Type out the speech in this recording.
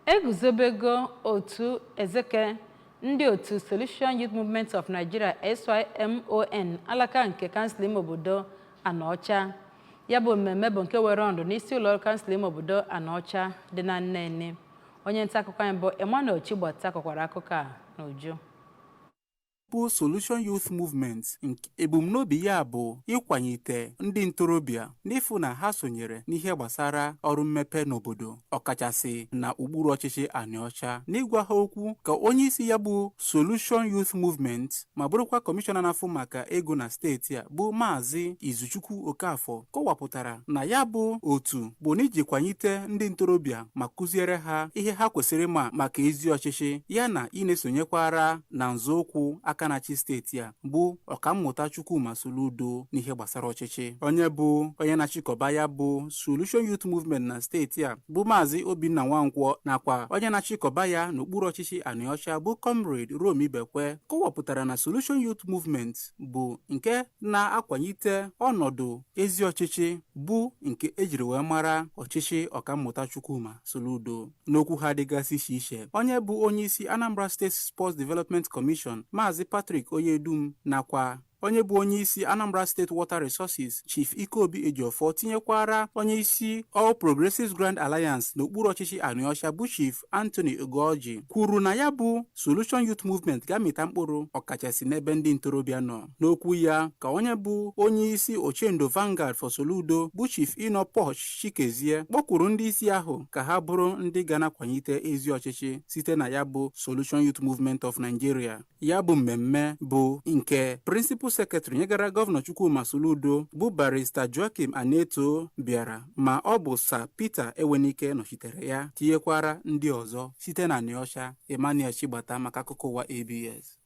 Eguzobego otu ezeke ndị otu Solution Youth Movement of Nigeria Symon alaka nke kansụl ime obodo Anaocha. Ya bụ mmemme bụ nke were ọnọdụ n'isi ụlọ kansụl ime obodo Anaocha dị na Nnenne. Onye nta akụkọ anyị bụ Anaocha kọkwara akụkọ a n'uju. Bụ Solution Youth Movement ebumnobi ya bụ ịkwanyite ndị ntorobịa n'ịfụ na ha sonyere n'ihe gbasara ọrụ mmepe n'obodo ọkachasị na ụkpụrụ ọchịchị Anaocha n'ịgwa ha okwu ka onye isi ya bụ Solution Youth Movement ma bụrụkwa kọmishọna na-afụ maka ego na steeti a bụ Maazị Izuchukwu Okafọ kọwapụtara na ya bụ otu bụ n'iji kwanyite ndị ntorobịa ma kụziere ha ihe ha kwesịrị ma maka ezi ọchịchị ya na ị na-esonyekwara na nzọụkwụ aka na-achị steeti a bụ ọkammụta Chukwuma Soludo n'ihe gbasara ọchịchị. Onye na-achịkọba ya bụ Solution Youth Movement na steeti a bụ Maazị Obinna Nwankwọ nakwa onye na-achịkọba ya n'okpuru ọchịchị Anaocha bụ Comrade Rome Ibekwe kọwapụtara na Solution Youth Movement bụ nke na-akwanyite ọnọdụ ezi ọchịchị bụ nke ejiri wee mara ọchịchị ọkammụta Chukwuma Soludo. N'okwu ha dịgasị iche iche, onye bụ onye isi Anambra State Sports Development Commission Maazị Patrick Oyedum nakwa onye bụ onye isi Anambra State Water Resources Chief Ikobi Ejiofor tinyekwara onye isi All Progressives Grand Alliance n'okpuru ọchịchị Anaocha bụ Chief Anthony Ogoji kwuru na ya bụ Solution Youth Movement ga-amịta mkpụrụ ọkachasị n'ebe ndị ntorobịa nọ. N'okwu ya ka onye bụ onye isi Ochendo Vanguard for Soludo bụ Chief Ino Poch Chikezie kpọkwuru ndị isi ahụ ka ha bụrụ ndị ga na-akwanyite ezi ọchịchị site na ya bụ Solution Youth Movement of Nigeria. Ya bụ mmemme bụ nke Principal Secretary nyegara Gọvanọ Chukwuma Soludo bụ Barrister Joachim Aneto bịara ma ọ bụ Sir Peter Ewenike nọchitere ya tinyekwara ndị ọzọ site na Anaocha. Emmanuel Chigbata maka akụkọ ụwa ABS.